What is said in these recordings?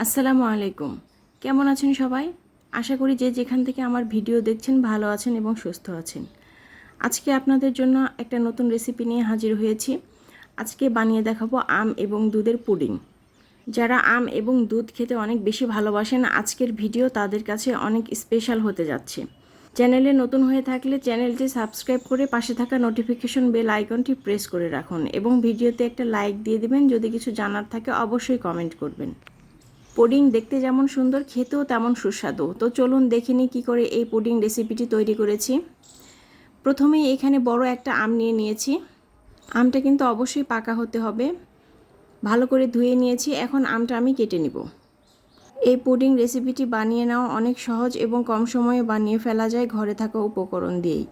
আসসালামু আলাইকুম। কেমন আছেন সবাই? আশা করি যে যেখান থেকে আমার ভিডিও দেখছেন ভালো আছেন এবং সুস্থ আছেন। আজকে আপনাদের জন্য একটা নতুন রেসিপি নিয়ে হাজির হয়েছি। আজকে বানিয়ে দেখাবো আম এবং দুধের পুডিং। যারা আম এবং দুধ খেতে অনেক বেশি ভালোবাসেন, আজকের ভিডিও তাদের কাছে অনেক স্পেশাল হতে যাচ্ছে। চ্যানেলে নতুন হয়ে থাকলে চ্যানেলটি সাবস্ক্রাইব করে পাশে থাকা নোটিফিকেশন বেল আইকনটি প্রেস করে রাখুন এবং ভিডিওতে একটা লাইক দিয়ে দিবেন। যদি কিছু জানার থাকে অবশ্যই কমেন্ট করবেন। পুডিং দেখতে যেমন সুন্দর, খেতেও তেমন সুস্বাদু। তো চলুন দেখে নিই কী করে এই পুডিং রেসিপিটি তৈরি করেছি। প্রথমেই এখানে বড় একটা আম নিয়ে নিয়েছি। আমটা কিন্তু অবশ্যই পাকা হতে হবে। ভালো করে ধুয়ে নিয়েছি। এখন আমটা আমি কেটে নিব। এই পুডিং রেসিপিটি বানিয়ে নেওয়া অনেক সহজ এবং কম সময়ে বানিয়ে ফেলা যায় ঘরে থাকা উপকরণ দিয়েই।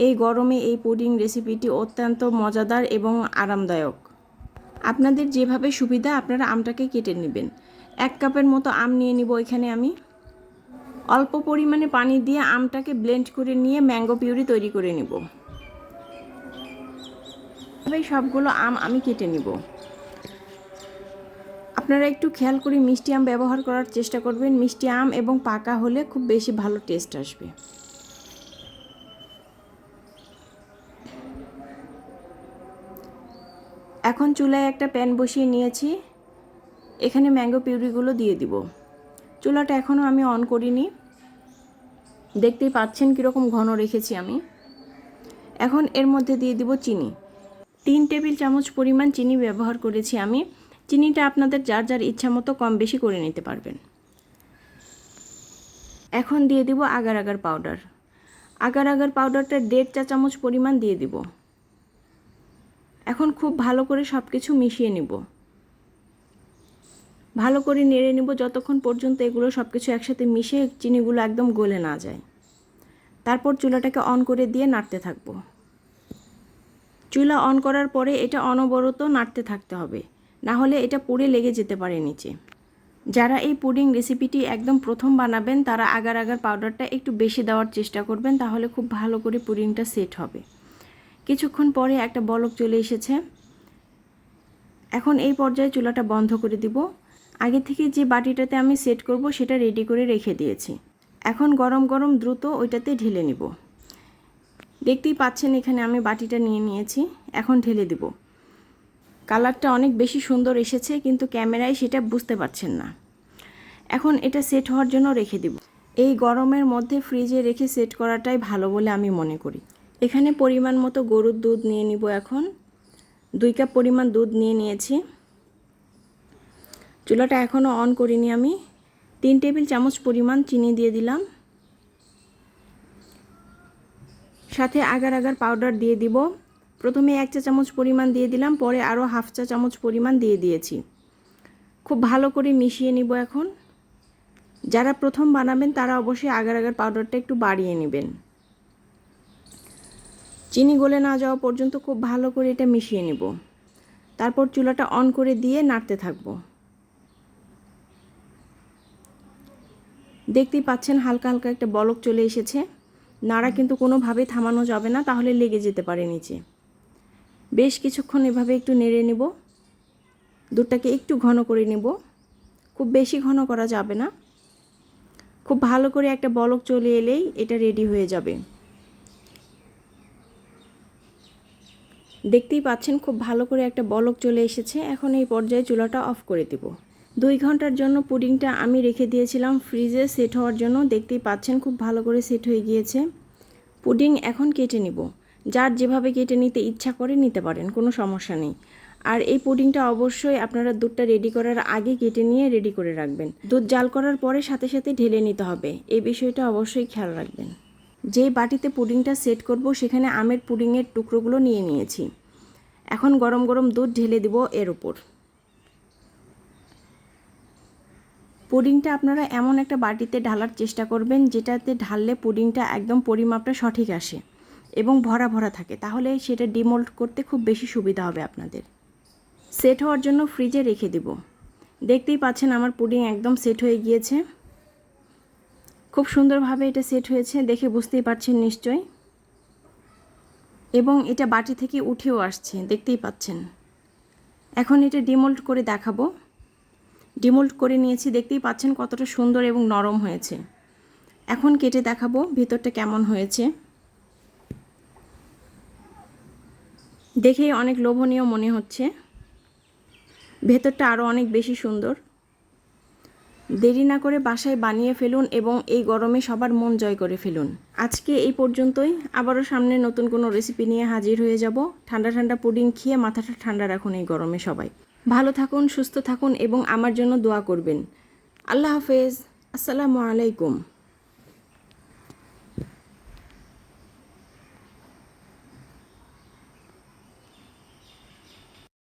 এই গরমে এই পুডিং রেসিপিটি অত্যন্ত মজাদার এবং আরামদায়ক। আপনাদের যেভাবে সুবিধা আপনারা আমটাকে কেটে নেবেন। 1 কাপের মতো আম নিয়ে নিব। এখানে আমি অল্প পরিমাণে পানি দিয়ে আমটাকে ব্লেন্ড করে নিয়ে ম্যাঙ্গো পিউরি তৈরি করে নিব। এভাবে সবগুলো আম আমি কেটে নিব। আপনারা একটু খেয়াল করে মিষ্টি আম ব্যবহার করার চেষ্টা করবেন। মিষ্টি আম এবং পাকা হলে খুব বেশি ভালো টেস্ট আসবে। এখন চুলায় একটা প্যান বসিয়ে নিয়েছি। এখানে ম্যাঙ্গো পিউরিগুলো দিয়ে দিব। চুলাটা এখনও আমি অন করিনি। দেখতেই পাচ্ছেন কীরকম ঘন রেখেছি আমি। এখন এর মধ্যে দিয়ে দিব চিনি। 3 টেবিল চামচ পরিমাণ চিনি ব্যবহার করেছি আমি। চিনিটা আপনাদের যার যার ইচ্ছা মতো কম বেশি করে নিতে পারবেন। এখন দিয়ে দিব agar agar powder. Agar agar পাউডারটা 1.5 চা চামচ পরিমাণ দিয়ে দিব। এখন খুব ভালো করে সব কিছু মিশিয়ে নিব। ভালো করে নেড়ে নিব যতক্ষণ পর্যন্ত এগুলো সব কিছু একসাথে মিশে চিনিগুলো একদম গলে না যায়। তারপর চুলাটাকে অন করে দিয়ে নাড়তে থাকবো। চুলা অন করার পরে এটা অনবরত নাড়তে থাকতে হবে, না হলে এটা পুড়ে লেগে যেতে পারে নিচে। যারা এই পুডিং রেসিপিটি একদম প্রথম বানাবেন তারা আগার আগার পাউডারটা একটু বেশি দেওয়ার চেষ্টা করবেন, তাহলে খুব ভালো করে পুডিংটা সেট হবে। কিছুক্ষণ পরে একটা বলক চলে এসেছে। এখন এই পর্যায়ে চুলাটা বন্ধ করে দিব। আগে থেকে যে বাটিটাতে আমি সেট করব সেটা রেডি করে রেখে দিয়েছি। এখন গরম গরম দ্রুত ওইটাতে ঢেলে নিব। দেখতেই পাচ্ছেন এখানে আমি বাটিটা নিয়ে নিয়েছি। এখন ঢেলে দিব। কালারটা অনেক বেশি সুন্দর এসেছে, কিন্তু ক্যামেরায় সেটা বুঝতে পারছেন না। এখন এটা সেট হওয়ার জন্য রেখে দিব। এই গরমের মধ্যে ফ্রিজে রেখে সেট করাটাই ভালো বলে আমি মনে করি। এখানে পরিমাণ মতো গরুর দুধ নিয়ে নিব। এখন 2 কাপ পরিমাণ দুধ নিয়ে নিয়েছি। চুলাটা এখনও অন করিনি আমি। 3 টেবিল চামচ পরিমাণ চিনি দিয়ে দিলাম। সাথে আগার আগার পাউডার দিয়ে দিব। প্রথমে 1 চা চামচ পরিমাণ দিয়ে দিলাম, পরে আরও হাফ চা চামচ পরিমাণ দিয়ে দিয়েছি। খুব ভালো করে মিশিয়ে নিব। এখন যারা প্রথম বানাবেন তারা অবশ্যই আগার আগার পাউডারটা একটু বাড়িয়ে নেবেন। চিনি গলে না যাওয়া পর্যন্ত খুব ভালো করে এটা মিশিয়ে নিব। তারপর চুলাটা অন করে দিয়ে নাড়তে থাকবো। দেখতেই পাচ্ছেন হালকা হালকা একটা বলক চলে এসেছে। নাড়া কিন্তু কোনোভাবেই থামানো যাবে না, তাহলে লেগে যেতে পারে নিচে। বেশ কিছুক্ষণ এভাবে একটু নেড়ে নেব। দুধটাকে একটু ঘন করে নেব, খুব বেশি ঘন করা যাবে না। খুব ভালো করে একটা বলক চলে এলেই এটা রেডি হয়ে যাবে। দেখতেই পাচ্ছেন খুব ভালো করে একটা বলক চলে এসেছে। এখন এই পর্যায়ে চুলাটা অফ করে দেব। 2 ঘন্টার জন্য পুডিংটা আমি রেখে দিয়েছিলাম ফ্রিজে সেট হওয়ার জন্য। দেখতেই পাচ্ছেন খুব ভালো করে সেট হয়ে গিয়েছে। পুডিং এখন কেটে নিব। যার যেভাবে কেটে নিতে ইচ্ছা করে নিতে পারেন, কোনো সমস্যা নেই। আর এই পুডিংটা অবশ্যই আপনারা দুধটা রেডি করার আগে কেটে নিয়ে রেডি করে রাখবেন। দুধ জাল করার পরে সাথে সাথে ঢেলে নিতে হবে, এই বিষয়টা অবশ্যই খেয়াল রাখবেন। যেই বাটিতে পুডিংটা সেট করব সেখানে আমের পুডিংয়ের টুকরোগুলো নিয়ে নিয়েছি। এখন গরম গরম দুধ ঢেলে দিব এর উপর। পুডিংটা আপনারা এমন একটা বাটিতে ঢালার চেষ্টা করবেন যেটাতে ঢাললে পুডিংটা একদম পরিমাপটা সঠিক আসে এবং ভরা ভরা থাকে, তাহলে সেটা ডিমোল্ড করতে খুব বেশি সুবিধা হবে আপনাদের। সেট হওয়ার জন্য ফ্রিজে রেখে দেব। দেখতেই পাচ্ছেন আমার পুডিং একদম সেট হয়ে গিয়েছে। খুব সুন্দরভাবে এটা সেট হয়েছে, দেখে বুঝতেই পারছেন নিশ্চয়ই। এবং এটা বাটি থেকে উঠেও আসছে, দেখতেই পাচ্ছেন। এখন এটা ডিমোল্ড করে দেখাবো। ডিমোল্ড করে নিয়েছি, দেখতেই পাচ্ছেন কতটা সুন্দর এবং নরম হয়েছে। এখন কেটে দেখাবো ভিতরটা কেমন হয়েছে। দেখেই অনেক লোভনীয় মনে হচ্ছে, ভেতরটা আরও অনেক বেশি সুন্দর। দেরি না করে বাসায় বানিয়ে ফেলুন এবং এই গরমে সবার মন জয় করে ফেলুন। আজকে এই পর্যন্তই, আবারও সামনে নতুন কোনো রেসিপি নিয়ে হাজির হয়ে যাব। ঠান্ডা ঠান্ডা পুডিং খেয়ে মাথাটা ঠান্ডা রাখুন এই গরমে সবাই। ভালো থাকুন, সুস্থ থাকুন এবং আমার জন্য দোয়া করবেন। আল্লাহ হাফেজ, আসসালামু আলাইকুম।